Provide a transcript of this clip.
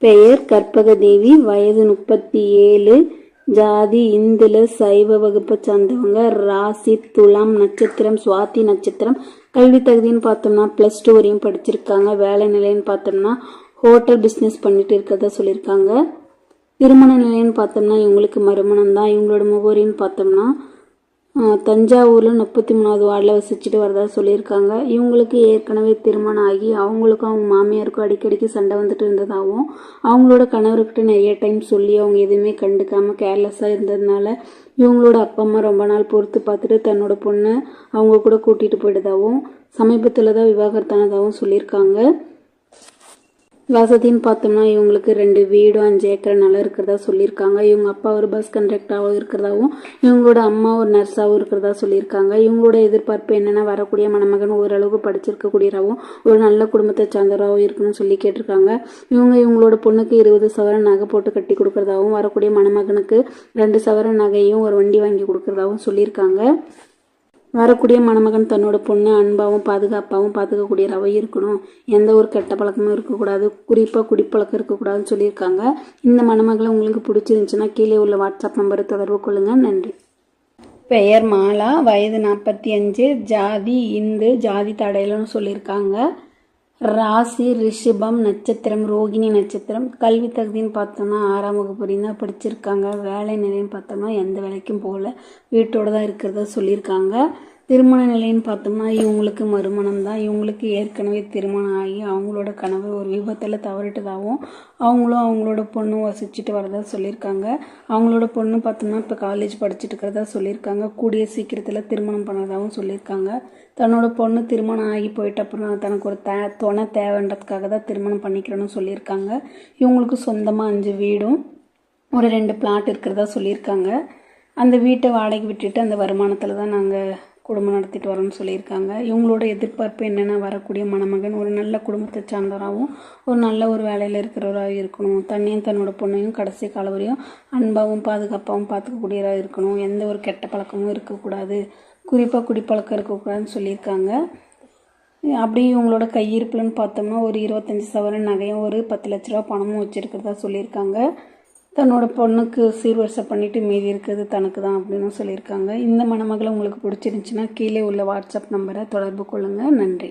பெயர் கற்பகதேவி, வயது 37, ஜாதி இந்துல, சைவ வகுப்பை சார்ந்தவங்க, ராசி துலாம், நட்சத்திரம் சுவாதி நட்சத்திரம். கல்வி தகுதின்னு பார்த்தோம்னா +2 வரையும் படிச்சிருக்காங்க. வேலை நிலைன்னு பார்த்தோம்னா ஹோட்டல் பிஸ்னஸ் பண்ணிட்டு இருக்கிறதா சொல்லியிருக்காங்க. திருமண நிலைன்னு பார்த்தோம்னா இவங்களுக்கு மறுமணம் தான். இவங்களோட முகவரின்னு பார்த்தோம்னா தஞ்சாவூரில் 33வது வார்டில் வசிச்சுட்டு வரதா சொல்லியிருக்காங்க. இவங்களுக்கு ஏற்கனவே திருமணம் ஆகி அவங்களுக்கும் அவங்க மாமியாருக்கும் அடிக்கடிக்கு சண்டை வந்துட்டு இருந்ததாகவும், அவங்களோட கணவர்கிட்ட நிறைய டைம் சொல்லி அவங்க எதுவுமே கண்டுக்காமல் கேர்லெஸ்ஸாக இருந்ததுனால இவங்களோட அப்பா அம்மா ரொம்ப நாள் பொறுத்து பார்த்துட்டு தன்னோட பொண்ணை அவங்க கூட கூட்டிகிட்டு போயிட்டதாகவும், சமீபத்தில் தான் விவாகரத்தானதாகவும் சொல்லியிருக்காங்க. வசதின்னு பார்த்தோம்னா இவங்களுக்கு 2 வீடும் 5 ஏக்கர் நிலம் இருக்கிறதா சொல்லியிருக்காங்க. இவங்க அப்பா ஒரு பஸ் கண்டக்டராகவும் இருக்கிறதாவும், இவங்களோட அம்மா ஒரு நர்ஸாகவும் இருக்கிறதா சொல்லியிருக்காங்க. இவங்களோட எதிர்பார்ப்பு என்னென்னா, வரக்கூடிய மணமகன் ஓரளவுக்கு படிச்சிருக்கக்கூடியதாகவும் ஒரு நல்ல குடும்பத்தை சார்ந்தவராகவும் இருக்கணும்னு சொல்லி கேட்டிருக்காங்க. இவங்களோட பொண்ணுக்கு 20 சவரன் நகை போட்டு கட்டி கொடுக்கறதாகவும், வரக்கூடிய மணமகனுக்கு 2 சவரன் நகையும் ஒரு வண்டி வாங்கி கொடுக்கறதாகவும் சொல்லியிருக்காங்க. வரக்கூடிய மணமகன் தன்னோட பொண்ணு அன்பாகவும் பாதுகாப்பாகவும் பார்த்துக்கக்கூடியவராகவும் இருக்கணும். எந்த ஒரு கெட்ட பழக்கமும் இருக்கக்கூடாது. குறிப்பாக குடிப்பழக்கம் இருக்கக்கூடாதுன்னு சொல்லியிருக்காங்க. இந்த மணமகளை உங்களுக்கு பிடிச்சிருந்துச்சுன்னா கீழே உள்ள வாட்ஸ்அப் நம்பரை தொடர்பு கொள்ளுங்கள். நன்றி. பெயர் மாலா, வயது 45, ஜாதி இந்து, ஜாதி தடையிலன்னு சொல்லியிருக்காங்க. ராசி ரிஷபம், நட்சத்திரம் ரோகிணி நட்சத்திரம். கல்வி தகுதின்னு பார்த்தோம்னா 6ஆம் வகுப்பு வரையும் தான் படிச்சிருக்காங்க. வேலை நிலைன்னு பார்த்தோம்னா எந்த வேலைக்கும் போகல, வீட்டோடு தான் இருக்கிறதா சொல்லியிருக்காங்க. திருமண நிலைன்னு பார்த்தோம்னா இவங்களுக்கு மறுமணம் தான். இவங்களுக்கு ஏற்கனவே திருமணம் ஆகி அவங்களோட கணவர் ஒரு விபத்தில் தவறிட்டதாகவும், அவங்களும் அவங்களோட பொண்ணும் வசிச்சுட்டு வரதா சொல்லியிருக்காங்க. அவங்களோட பொண்ணு பார்த்தோம்னா இப்போ காலேஜ் படிச்சுட்டு இருக்கிறதா சொல்லியிருக்காங்க. கூடிய சீக்கிரத்தில் திருமணம் பண்ணதாகவும் சொல்லியிருக்காங்க. தன்னோட பொண்ணு திருமணம் ஆகி போயிட்ட அப்புறம் தனக்கு ஒரு துணை தேவைன்றதுக்காக தான் திருமணம் பண்ணிக்கிறேன்னு சொல்லியிருக்காங்க. இவங்களுக்கு சொந்தமாக 5 வீடும் ஒரு 2 பிளாட் இருக்கிறதா சொல்லியிருக்காங்க. அந்த வீட்டை வாடகை விட்டுட்டு அந்த வருமானத்தில் தான் நாங்கள் குடும்பம் நடத்திட்டு வரோன்னு சொல்லியிருக்காங்க. இவங்களோட எதிர்பார்ப்பு என்னென்னா, வரக்கூடிய மணமகன் ஒரு நல்ல குடும்பத்தை சார்ந்தவராகவும் ஒரு நல்ல ஒரு வேலையில் இருக்கிறவராக இருக்கணும். தன்னையும் தன்னோட பொண்ணையும் கடைசி காலம் வரையும் அன்பாகவும் பாதுகாப்பாகவும் பார்த்துக்கக்கூடியவராக இருக்கணும். எந்த ஒரு கெட்ட பழக்கமும் இருக்கக்கூடாது. குறிப்பாக குடிப்பழக்கம் இருக்கக்கூடாதுன்னு சொல்லியிருக்காங்க. அப்படி இவங்களோட கையிருப்புலன்னு பார்த்தோம்னா ஒரு 25 சவரன் நகையும் ஒரு 10 லட்ச ரூபா பணமும் வச்சுருக்கிறதா சொல்லியிருக்காங்க. தன்னோட பொண்ணுக்கு சீர்வரிசை பண்ணிவிட்டு மீதி இருக்கிறது தனக்கு தான் அப்படின்னு சொல்லியிருக்காங்க. இந்த மணமகளை உங்களுக்கு பிடிச்சிருந்துச்சுன்னா கீழே உள்ள வாட்ஸ்அப் நம்பரை தொடர்பு கொள்ளுங்கள். நன்றி.